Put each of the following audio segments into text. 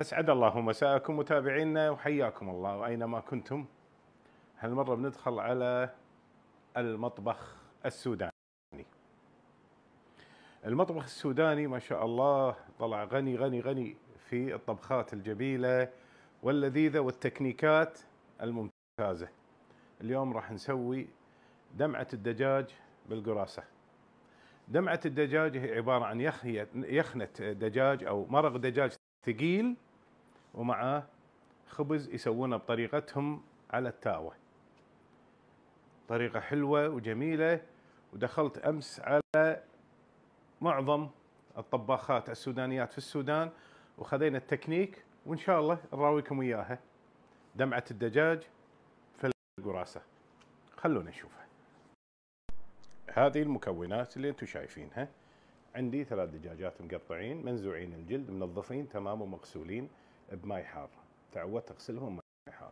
أسعد الله مساءكم متابعينا وحياكم الله وأينما كنتم. هالمرة بندخل على المطبخ السوداني. المطبخ السوداني ما شاء الله طلع غني غني غني في الطبخات الجميلة واللذيذة والتكنيكات الممتازة. اليوم راح نسوي دمعة الدجاج بالقراصة. دمعة الدجاج هي عبارة عن يخنة دجاج أو مرق دجاج ثقيل ومعاه خبز يسوونه بطريقتهم على التاوة. طريقة حلوة وجميلة، ودخلت أمس على معظم الطباخات السودانيات في السودان وخذينا التكنيك، وإن شاء الله نراويكم إياها. دمعة الدجاج في القراصة، خلونا نشوفها. هذه المكونات اللي انتم شايفينها. عندي 3 دجاجات مقطعين منزوعين الجلد منظفين تمام ومغسولين بماء حار، تعودت اغسلهم بماء حار.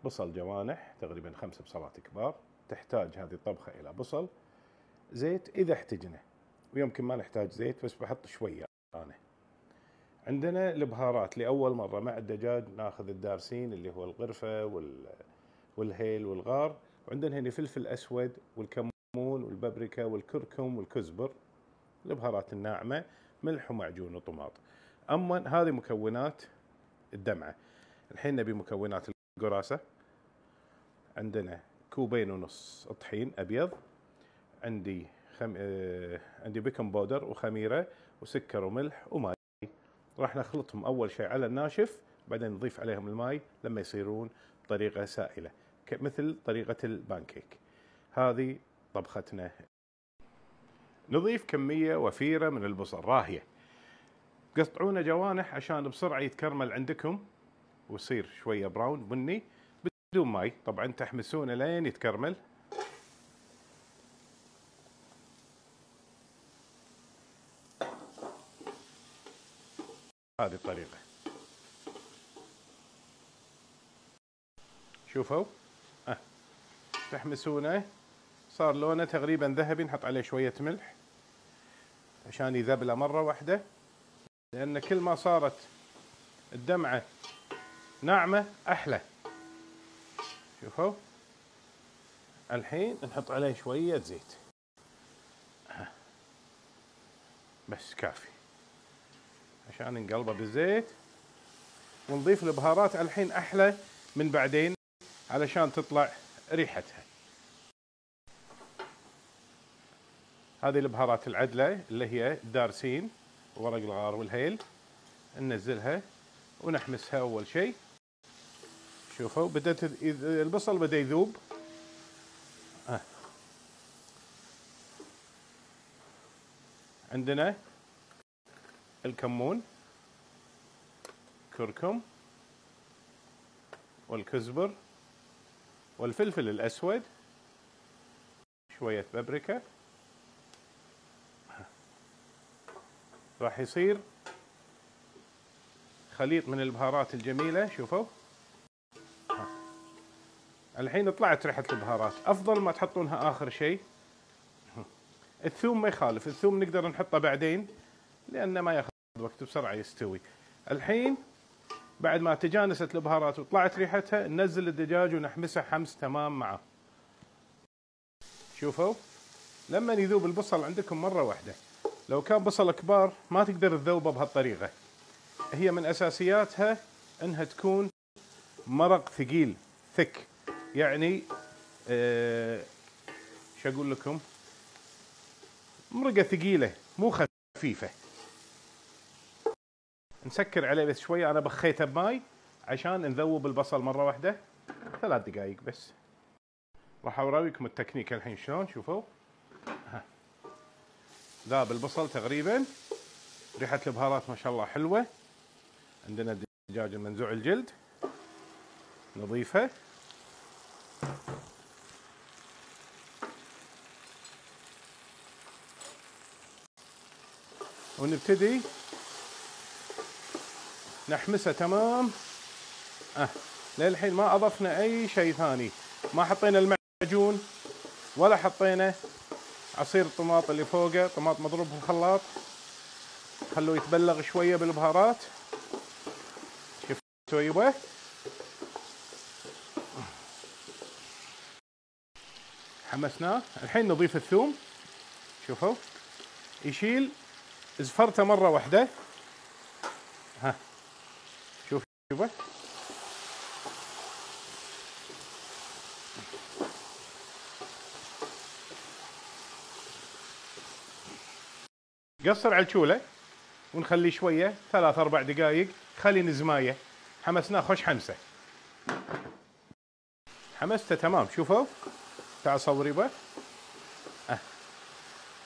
بصل جوانح تقريبا 5 بصلات كبار. تحتاج هذه الطبخة إلى بصل، زيت إذا احتجنا، ويمكن ما نحتاج زيت بس بحط شوية أنا. عندنا البهارات لأول مرة مع الدجاج ناخذ الدارسين اللي هو القرفة والهيل والغار، وعندنا هنا فلفل أسود والكمون والبابريكا والكركم والكزبر، البهارات الناعمة، ملح ومعجون وطماط. أما هذه مكونات الدمعة. الحين نبي مكونات القراصة. عندنا 2.5 كوب طحين أبيض، عندي بيكنج باودر وخميرة وسكر وملح وماء. راح نخلطهم أول شيء على الناشف، بعدين نضيف عليهم الماء لما يصيرون بطريقة سائلة مثل طريقة البانكيك. هذه طبختنا. نضيف كمية وفيرة من البصل راهية، قطعونه جوانح عشان بسرعة يتكرمل عندكم ويصير شوية براون بني بدون ماء. طبعا تحمسونه لين يتكرمل. هذه الطريقة. شوفوا تحمسونه صار لونه تقريبا ذهبي. نحط عليه شوية ملح عشان يذبله مرة واحدة، لأن كل ما صارت الدمعة ناعمة أحلى. شوفوا الحين نحط عليه شوية زيت بس كافي عشان نقلبه بالزيت، ونضيف البهارات الحين أحلى من بعدين علشان تطلع ريحتها. هذه البهارات العدلة اللي هي الدارسين وورق الغار والهيل، ننزلها ونحمسها أول شيء. شوفوا البصل بدأ يذوب. عندنا الكمون، كركم والكزبر والفلفل الأسود، شوية بابريكا. راح يصير خليط من البهارات الجميلة. شوفوا الحين طلعت ريحة البهارات. أفضل ما تحطونها آخر شيء. الثوم ما يخالف، الثوم نقدر نحطه بعدين لأنه ما ياخذ وقت بسرعة يستوي. الحين بعد ما تجانست البهارات وطلعت ريحتها ننزل الدجاج ونحمسه حمس تمام معه. شوفوا لما يذوب البصل عندكم مرة واحدة. لو كان بصل كبار ما تقدر تذوبه بهالطريقة. هي من أساسياتها أنها تكون مرق ثقيل ثك، يعني شو أقول لكم، مرقة ثقيلة مو خفيفة. نسكر عليه بس شوية. أنا بخيته بماي عشان نذوب البصل مرة واحدة 3 دقائق بس. راح أوراويكم التكنيك الحين شلون. شوفوا ذاب البصل تقريبا، ريحة البهارات ما شاء الله حلوة. عندنا الدجاج المنزوع الجلد نضيفه، ونبتدي نحمسه تمام. للحين ما أضفنا أي شيء ثاني، ما حطينا المعجون ولا حطينا عصير الطماط اللي فوقه، طماط مضروب في الخلاط. خلوه يتبلغ شوية بالبهارات. طيبة. حمسناه. الحين نضيف الثوم. شوفوا يشيل زفرته مرة واحدة. ها شوفوا قصر على الشولة ونخليه شوية 3-4 دقائق. خلي نزماية. حمسناه خوش حمسة. حمسته تمام. شوفوا تعال صوري به.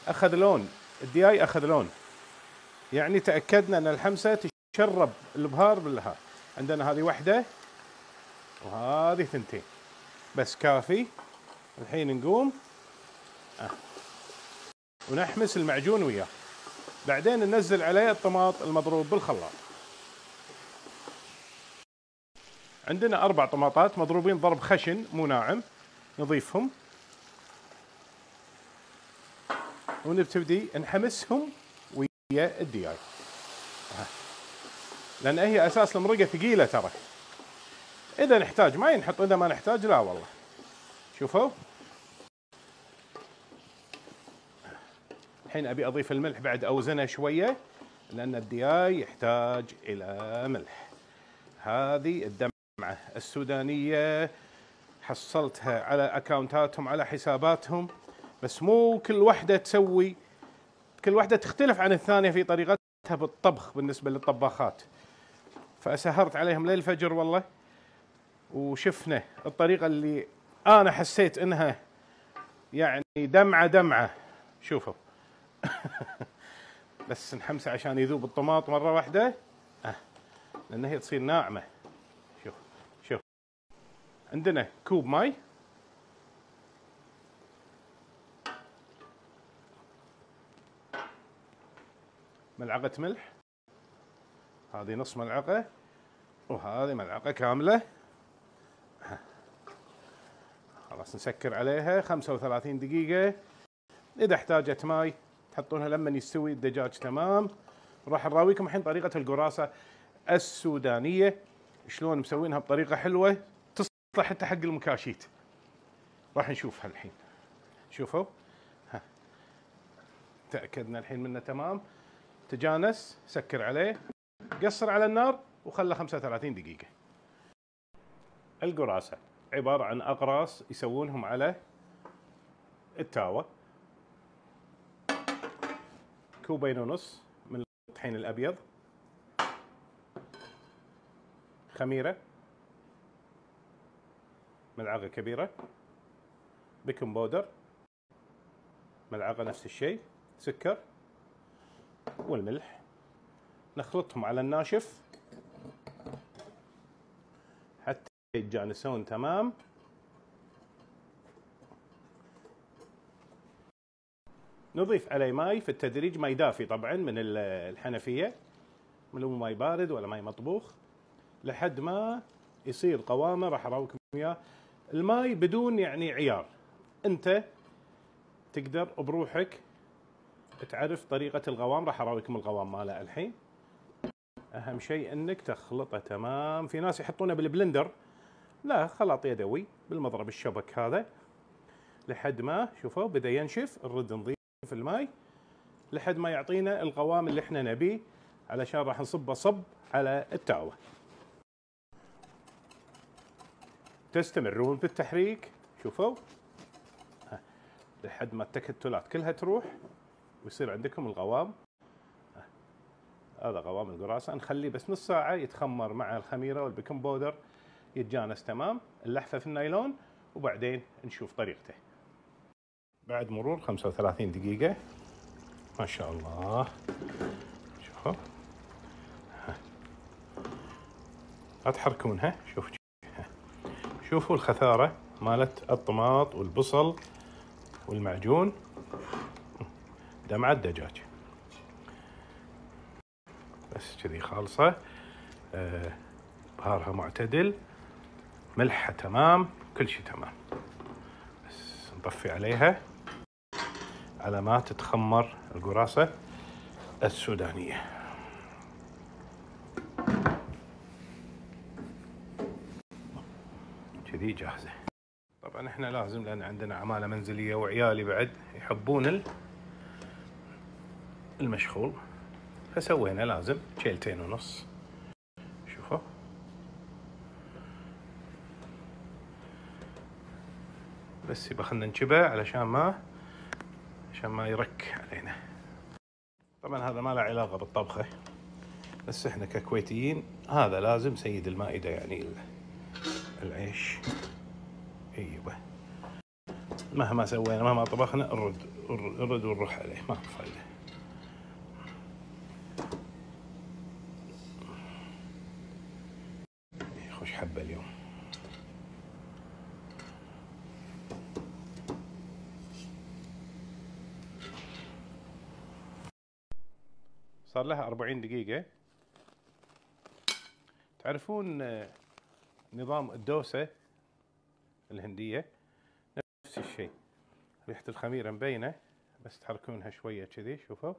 اخذ لون الدياي، اخذ لون، يعني تاكدنا ان الحمسه تشرب البهار باللهار. عندنا هذه واحده وهذه ثنتين بس كافي. الحين نقوم ونحمس المعجون وياه، بعدين ننزل عليه الطماط المضروب بالخلاط. عندنا 4 طماطات مضروبين ضرب خشن مو ناعم، نضيفهم ونبتدي نحمسهم ويا الدياي، لان هي اساس المرقه ثقيله ترى. اذا نحتاج ما ينحط، اذا ما نحتاج لا والله. شوفوا الحين ابي اضيف الملح بعد، اوزنه شويه لان الدياي يحتاج الى ملح. هذه الدمعه السودانيه حصلتها على اكاونتاتهم، على حساباتهم، بس مو كل واحده تسوي، كل واحده تختلف عن الثانيه في طريقتها بالطبخ بالنسبه للطباخات. فاسهرت عليهم ليل الفجر والله، وشفنا الطريقه اللي انا حسيت انها يعني دمعه دمعه. شوفوا بس نحمسه عشان يذوب الطماط مره واحده، لان هي تصير ناعمه. شوف عندنا كوب ماي، ملعقه ملح، هذه نص ملعقه وهذه ملعقه كامله. خلاص نسكر عليها 35 دقيقه. اذا احتاجت ماي تحطونها لما يستوي الدجاج تمام. راح نراويكم الحين طريقه القراصه السودانيه، شلون مسوينها بطريقه حلوه تصلح حتى حق المكاشيت. راح نشوفها الحين. شوفوا تاكدنا الحين منه تمام. تجانس، سكر عليه، قصر على النار وخله 35 دقيقه. القراصه عباره عن اقراص يسوونهم على التاوه. 2.5 كوب من الطحين الابيض، خميره ملعقه كبيره، بيكنج بودر ملعقه نفس الشيء، سكر والملح. نخلطهم على الناشف حتى يتجانسون تمام. نضيف عليه ماي في التدريج، ماي دافي طبعا من الحنفيه، مو ماي بارد ولا ماي مطبوخ، لحد ما يصير قوامه. راح اراويكم اياه. الماي بدون يعني عيار، انت تقدر بروحك تعرف طريقه القوام. راح اراويكم القوام ماله الحين. اهم شيء انك تخلطه تمام. في ناس يحطونه بالبلندر، لا خلاط يدوي بالمضرب الشبك هذا، لحد ما شوفوا بدا ينشف. نرد نضيف الماي لحد ما يعطينا القوام اللي احنا نبيه، علشان راح نصبه صب على التاوه. تستمرون في التحريك. شوفوا لحد ما التكتلات كلها تروح ويصير عندكم القوام. هذا قوام القراصه. نخليه بس نص ساعه يتخمر مع الخميره والبيكنج بودر، يتجانس تمام. اللحفه في النايلون وبعدين نشوف طريقته. بعد مرور 35 دقيقه ما شاء الله. شوفوا لا تحركونها. شوفوا الخثاره مالت الطماط والبصل والمعجون. دمعة دجاج بس كذي خالصة. بهارها معتدل، ملحها تمام، كل شيء تمام. بس نطفي عليها على ما تتخمر القراصة السودانية. كذي جاهزة. طبعا احنا لازم، لان عندنا عمالة منزلية وعيالي بعد يحبون المشخول، فسوينا لازم كيلتين ونص. شوفوا بس يبقى خلنا ننشبه علشان ما يرك علينا. طبعا هذا ما له علاقة بالطبخة، بس احنا ككويتيين هذا لازم سيد المائدة، يعني العيش. ايوه مهما سوينا مهما طبخنا نرد ونروح عليه، ما في فايدة. خوش حبة اليوم. صار لها 40 دقيقة. تعرفون نظام الدوسة الهندية نفس الشيء، ريحة الخميرة مبينة، بس تحركونها شوية كذي. شوفوا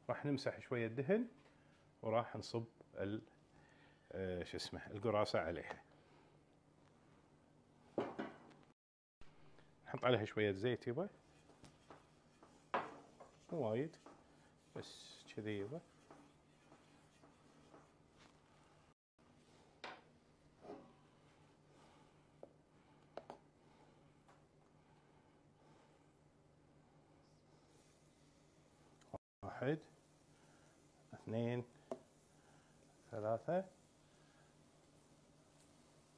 راح نمسح شوية دهن وراح نصب شو اسمه القراصة عليها. نحط عليها شوية زيت يبا، مو وايد، بس كذي يبا. واحد اثنين ثلاثة.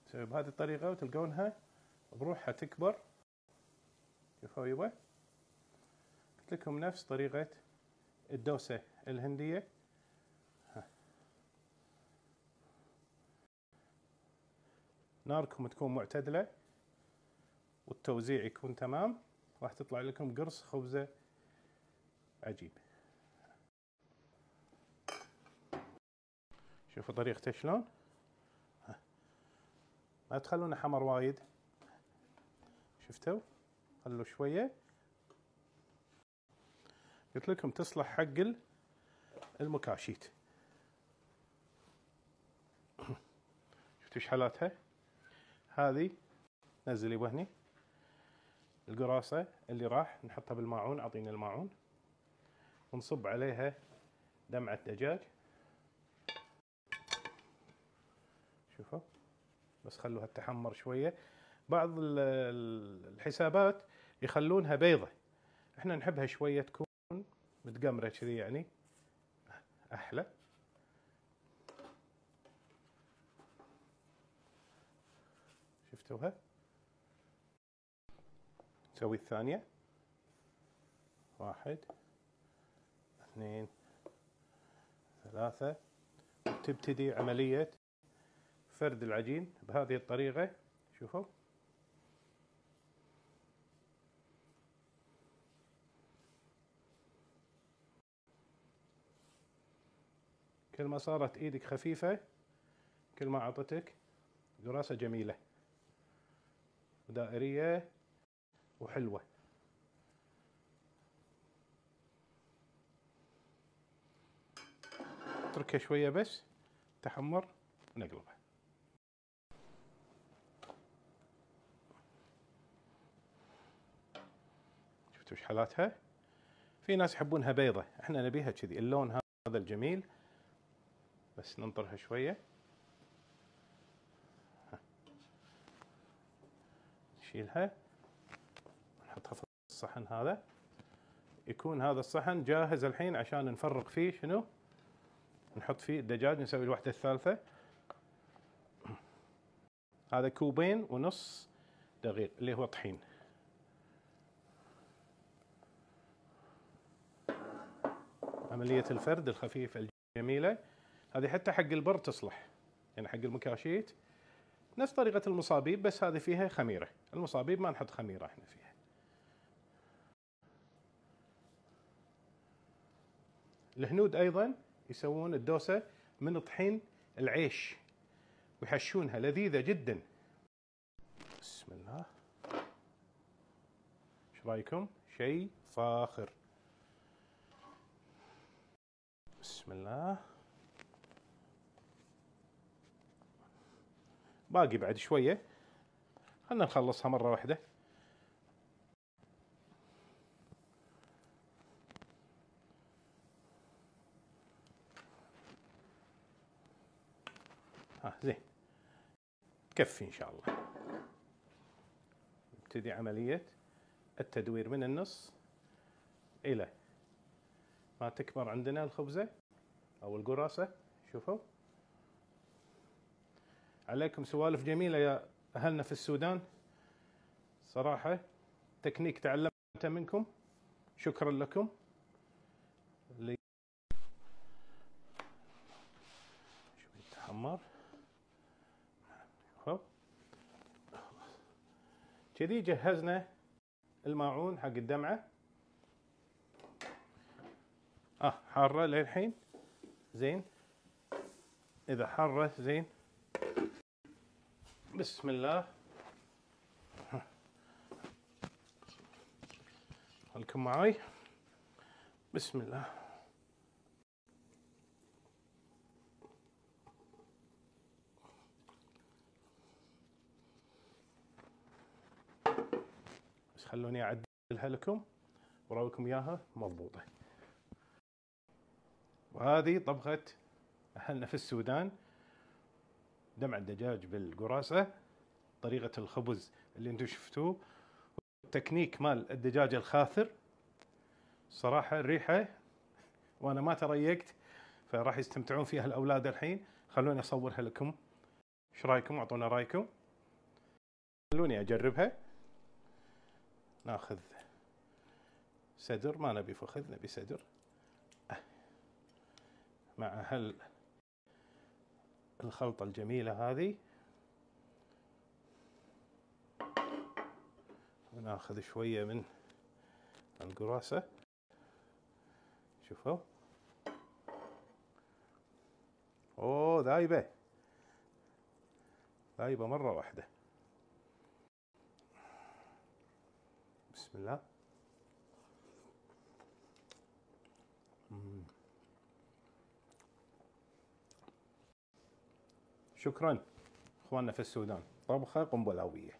تسوي بهذه الطريقة وتلقونها بروحها تكبر. شوفوا يبا، قلت لكم نفس طريقة الدوسة الهندية. ناركم تكون معتدلة والتوزيع يكون تمام، راح تطلع لكم قرص خبزة عجيب. شوفوا طريقته شلون، ما تخلونه حمر وايد. شفتوا؟ خلوا شوية. قلت لكم تصلح حق المكاشيت. شفتوا ايش حالاتها؟ هذه نزلي وهني القراصة اللي راح نحطها بالماعون. اعطينا الماعون ونصب عليها دمعة دجاج. شوفوا بس خلوها تحمر شوية. بعض الحسابات يخلونها بيضة، احنا نحبها شوية تكون متقمرة كذي، يعني احلى. شفتوها؟ نسوي الثانية. واحد اثنين ثلاثة. تبتدي عملية فرد العجين بهذه الطريقة. شوفوا كل ما صارت ايدك خفيفة كل ما اعطتك قراصة جميلة ودائرية وحلوة. اتركها شوية بس تحمر ونقلبها. شفتوا ايش حالاتها؟ في ناس يحبونها بيضة، احنا نبيها كذي اللون هذا الجميل. بس ننطرها شوية. نشيلها نحطها في الصحن هذا. يكون هذا الصحن جاهز الحين عشان نفرق فيه شنو؟ نحط فيه الدجاج. نسوي الوحدة الثالثة. هذا 2.5 كوب دقيق اللي هو طحين. عملية الفرد الخفيفة الجميلة هذه حتى حق البر تصلح، يعني حق المكاشيت نفس طريقة المصابيب، بس هذه فيها خميرة. المصابيب ما نحط خميرة احنا فيها. الهنود ايضا يسوون الدوسة من طحين العيش ويحشونها، لذيذة جدا. بسم الله، ايش رايكم؟ شيء فاخر. بسم بسم الله. باقي بعد شوية، خلنا نخلصها مرة واحدة. زين، تكفي إن شاء الله. نبتدي عملية التدوير من النص إلى ما تكبر عندنا الخبزة أو القراصة. شوفوا، عليكم سوالف جميلة يا أهلنا في السودان، صراحة تكنيك تعلمته منكم، شكرا لكم. اللي شوي يتحمر كذي. جهزنا الماعون حق الدمعة، حارة للحين. زين، إذا حارة زين. بسم الله، خلكم معاي. بسم الله. بس خلوني أعدلها لكم وراويكم إياها مضبوطة. وهذه طبخة أهلنا في السودان، دمع الدجاج بالقراصة، طريقة الخبز اللي انتم شفتوه، التكنيك مال الدجاج الخاثر. صراحة الريحة وانا ما تريقت، فراح يستمتعون فيها الاولاد الحين. خلوني اصورها لكم، ايش رايكم؟ اعطونا رايكم، خلوني اجربها. ناخذ صدر، ما نبي فخذ، نبي صدر مع الخلطة الجميلة هذه. وناخذ شوية من القراصة. شوفوا، اوه ذايبة ذايبة مرة واحدة. بسم الله. شكرا اخواننا في السودان، طبخة قنبلاوية.